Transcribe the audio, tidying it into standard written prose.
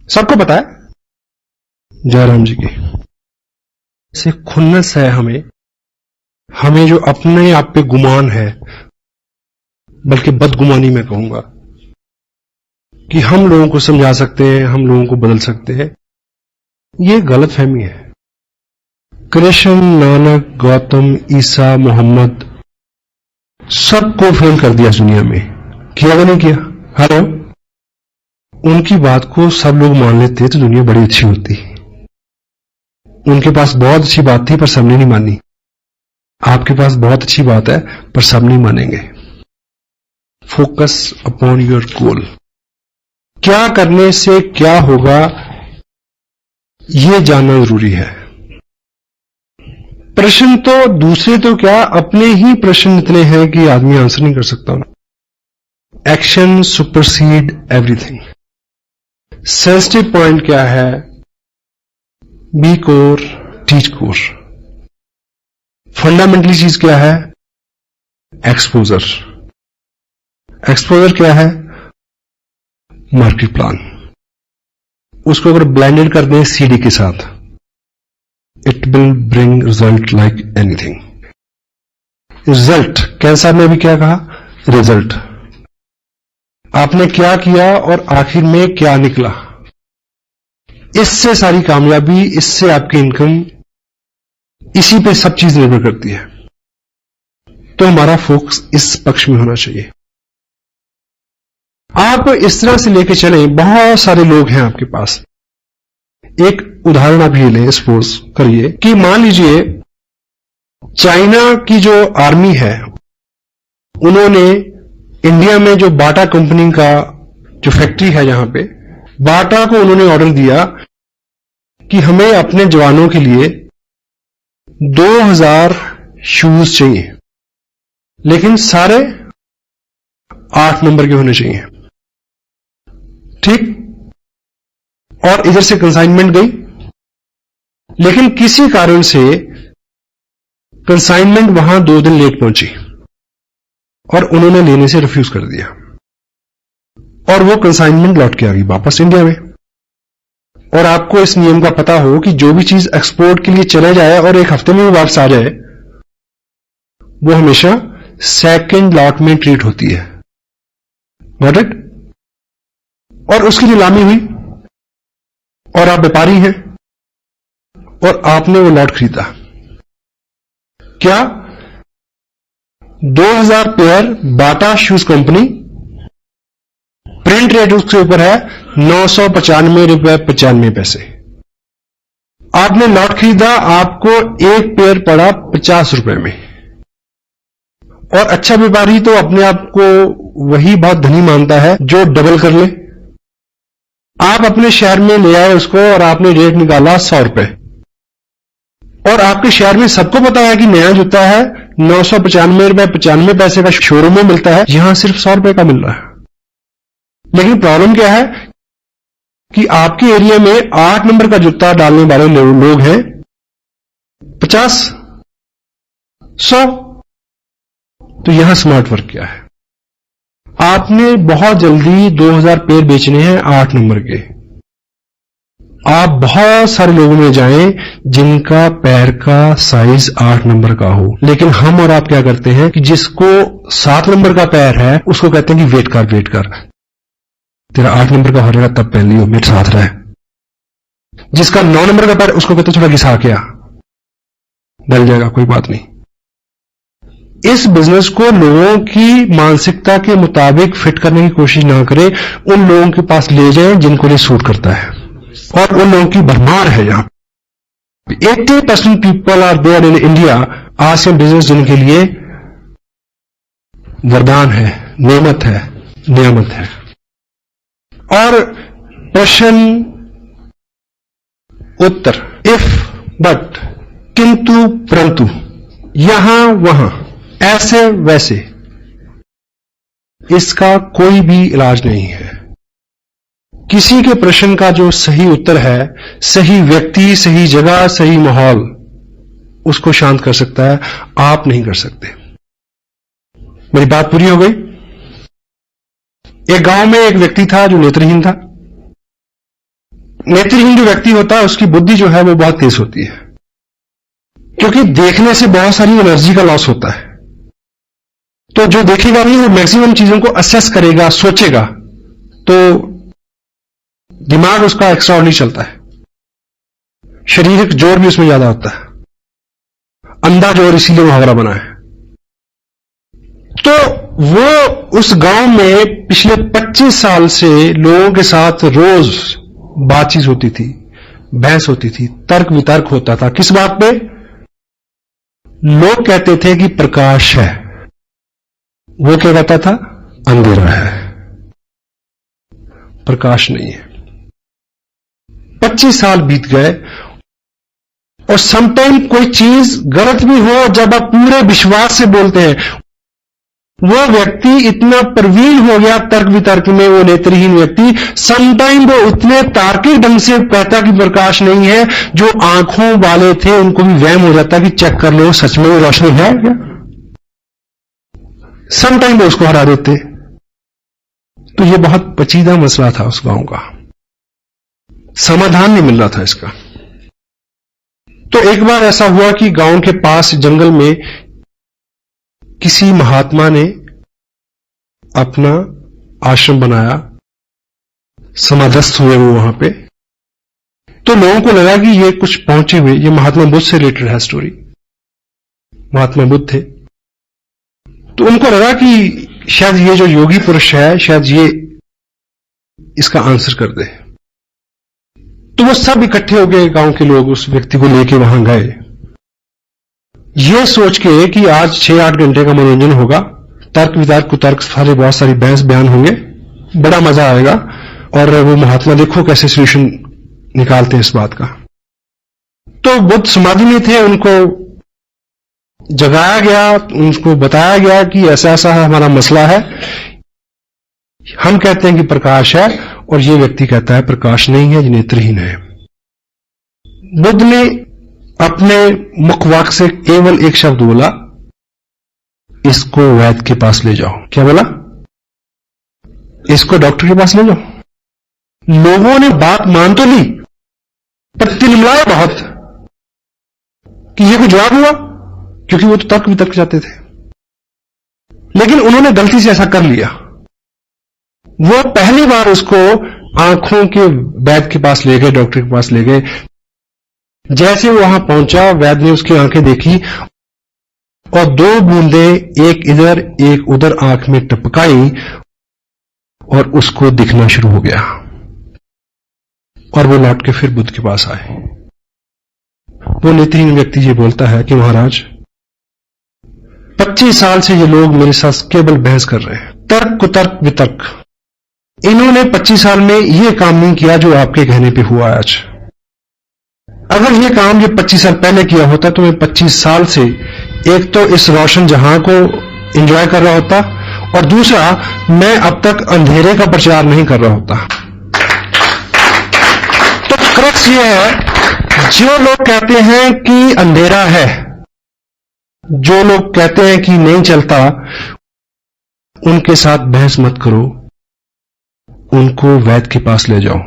सबको पता है जयराम जी की से खुन्नस है हमें जो अपने आप पे गुमान है, बल्कि बदगुमानी मैं कहूंगा, कि हम लोगों को समझा सकते हैं, हम लोगों को बदल सकते हैं, ये गलत फहमी है। कृष्ण, नानक, गौतम, ईसा, मोहम्मद सबको फेल कर दिया दुनिया में, किया या नहीं किया? हेलो, उनकी बात को सब लोग मान लेते तो दुनिया बड़ी अच्छी होती। उनके पास बहुत अच्छी बात थी पर सबने नहीं मानी। आपके पास बहुत अच्छी बात है पर सब नहीं मानेंगे। Focus upon your goal. क्या करने से क्या होगा यह जानना जरूरी है। प्रश्न तो दूसरे तो क्या, अपने ही प्रश्न इतने हैं कि आदमी आंसर नहीं कर सकता। Action supersede everything. Sensitive point क्या है? Be core, teach core. Fundamentally चीज क्या है? एक्सपोजर। एक्सपोजर क्या है? Market plan. उसको अगर ब्लेंडेड कर दें सीडी के साथ, it will bring result like anything. Result, cancer में भी क्या कहा? रिजल्ट। आपने क्या किया और आखिर में क्या निकला, इससे सारी कामयाबी, इससे आपकी इनकम, इसी पे सब चीज निर्भर करती है। तो हमारा फोकस इस पक्ष में होना चाहिए। आप इस तरह से लेके चलें, बहुत सारे लोग हैं आपके पास। एक उदाहरण आप ये लें, सपोज करिए कि मान लीजिए चाइना की जो आर्मी है, उन्होंने इंडिया में जो बाटा कंपनी का जो फैक्ट्री है, जहां पे बाटा को उन्होंने ऑर्डर दिया कि हमें अपने जवानों के लिए 2000 शूज चाहिए, लेकिन सारे 8 नंबर के होने चाहिए। ठीक? और इधर से कंसाइनमेंट गई, लेकिन किसी कारण से कंसाइनमेंट वहां 2 दिन लेट पहुंची और उन्होंने लेने से रिफ्यूज कर दिया, और वो कंसाइनमेंट लौट के आ गई वापस इंडिया में। और आपको इस नियम का पता हो कि जो भी चीज एक्सपोर्ट के लिए चले जाए और 1 हफ्ते में भी वापस आ जाए, वो हमेशा सेकंड लॉट में ट्रीट होती है। Got it? और उसकी नीलामी हुई और आप व्यापारी हैं और आपने वो लॉट खरीदा। क्या? 2000 पेयर बाटा शूज कंपनी, प्रिंट रेट उसके ऊपर है 995 रुपए 95 पैसे। आपने लॉट खरीदा, आपको एक पेयर पड़ा 50 रुपए में। और अच्छा व्यापारी तो अपने आप को वही बहुत धनी मानता है जो डबल कर ले। आप अपने शहर में ले आए उसको और आपने रेट निकाला 100 रुपए, और आपके शहर में सबको पता है कि नया जूता है 995 रुपए 95 पैसे का शोरूम में मिलता है, यहां सिर्फ 100 रुपए का मिल रहा है। लेकिन प्रॉब्लम क्या है कि आपके एरिया में 8 नंबर का जूता डालने वाले लोग हैं 50, 100। तो यहां स्मार्ट वर्क क्या है? आपने बहुत जल्दी 2000 पेयर बेचने हैं 8 नंबर के। आप बहुत सारे लोगों में जाएं जिनका पैर का साइज 8 नंबर का हो, लेकिन हम और आप क्या करते हैं कि जिसको 7 नंबर का पैर है उसको कहते हैं कि वेट कर, तेरा 8 नंबर का हो जाएगा तब पहन लियो, मेरे साथ रहे। जिसका 9 नंबर का पैर, उसको कहते थोड़ा घिसा के आ, डल जाएगा, कोई बात नहीं। इस बिजनेस को लोगों की मानसिकता के मुताबिक फिट करने की कोशिश ना करें, उन लोगों के पास ले जाएं जिनको ये सूट करता है, और उन लोगों की भरमार है। यहां 80% people are there in India ASEAN business, जिनके लिए वरदान है, नेमत है, नियामत है। और प्रश्न उत्तर, इफ, बट, किंतु, परंतु, यहां वहां, ऐसे वैसे, इसका कोई भी इलाज नहीं है। किसी के प्रश्न का जो सही उत्तर है, सही व्यक्ति, सही जगह, सही माहौल उसको शांत कर सकता है, आप नहीं कर सकते। मेरी बात पूरी हो गई? एक गांव में एक व्यक्ति था जो नेत्रहीन था। नेत्रहीन जो व्यक्ति होता है उसकी बुद्धि जो है वो बहुत तेज होती है, क्योंकि देखने से बहुत सारी एनर्जी का लॉस होता है। तो जो देखेगा नहीं वो मैक्सिमम चीजों को असेस करेगा, सोचेगा, तो दिमाग उसका एक्स्ट्रा नहीं चलता है, शारीरिक जोर भी उसमें ज्यादा होता है, अंधा जोर, इसीलिए मुहावरा बना है। तो वो उस गांव में पिछले 25 साल से लोगों के साथ रोज बातचीत होती थी, बहस होती थी, तर्क वितर्क होता था। किस बात पे? लोग कहते थे कि प्रकाश है, वो क्या कहता था? अंधेरा है, प्रकाश नहीं है। 25 साल बीत गए और समटाइम कोई चीज गलत भी हो, जब आप पूरे विश्वास से बोलते हैं, वो व्यक्ति इतना प्रवीण हो गया तर्क वितर्क में, वो नेत्रहीन व्यक्ति, समटाइम वो उतने तार्किक ढंग से कहता कि प्रकाश नहीं है, जो आंखों वाले थे उनको भी वहम हो जाता कि चेक कर लो सच में वो रोशनी है क्या। समटाइम वो उसको हरा देते। तो ये बहुत पेचीदा मसला था उस गांव का, समाधान नहीं मिल रहा था इसका। तो एक बार ऐसा हुआ कि गांव के पास जंगल में किसी महात्मा ने अपना आश्रम बनाया, समाधस्थ हुए वो वहां पे। तो लोगों को लगा कि ये कुछ पहुंचे हुए, ये महात्मा बुद्ध से रिलेटेड है स्टोरी, महात्मा बुद्ध थे। तो उनको लगा कि शायद ये जो योगी पुरुष है, शायद ये इसका आंसर कर दे। तो वो सब इकट्ठे हो गए, गांव के लोग उस व्यक्ति को लेके वहां गए, ये सोच के कि आज 6-8 घंटे का मनोरंजन होगा, तर्क वितर्क कुतर्क सारे, बहुत सारी बहस बयान होंगे, बड़ा मजा आएगा, और वो महात्मा देखो कैसे सोल्यूशन निकालते हैं इस बात का। तो बुद्ध समाधि में थे, उनको जगाया गया, उनको बताया गया कि ऐसा ऐसा हमारा मसला है, हम कहते हैं कि प्रकाश है और ये व्यक्ति कहता है प्रकाश नहीं है, ये नेत्रहीन है। बुद्ध ने अपने मुखवाक से केवल एक शब्द बोला, इसको वैद्य के पास ले जाओ। क्या बोला? इसको डॉक्टर के पास ले जाओ। लोगों ने बात मान तो ली, पर तिलमिलाया बहुत कि ये कोई जवाब हुआ, क्योंकि वो तो तर्क वितर्क जाते थे। लेकिन उन्होंने गलती से ऐसा कर लिया। वो पहली बार उसको आंखों के वैद्य के पास ले गए, डॉक्टर के पास ले गए। जैसे वो वहां पहुंचा, वैद्य ने उसकी आंखें देखी और 2 बूंदे एक इधर एक उधर आंख में टपकाई और उसको दिखना शुरू हो गया। और वो लौट के फिर बुद्ध के पास आए। वो नेत्रहीन व्यक्ति ये बोलता है कि महाराज, 25 साल से ये लोग मेरे साथ केवल बहस कर रहे हैं, तर्क कुतर्क वितर्क। इन्होंने 25 साल में ये काम नहीं किया जो आपके कहने पे हुआ आज। अगर ये काम ये 25 साल पहले किया होता तो मैं 25 साल से एक तो इस रोशन जहां को एंजॉय कर रहा होता, और दूसरा मैं अब तक अंधेरे का प्रचार नहीं कर रहा होता। तो क्रक्स ये है, जो लोग कहते हैं कि अंधेरा है, जो लोग कहते हैं कि नहीं चलता, उनके साथ बहस मत करो, उनको वैद्य के पास ले जाओ।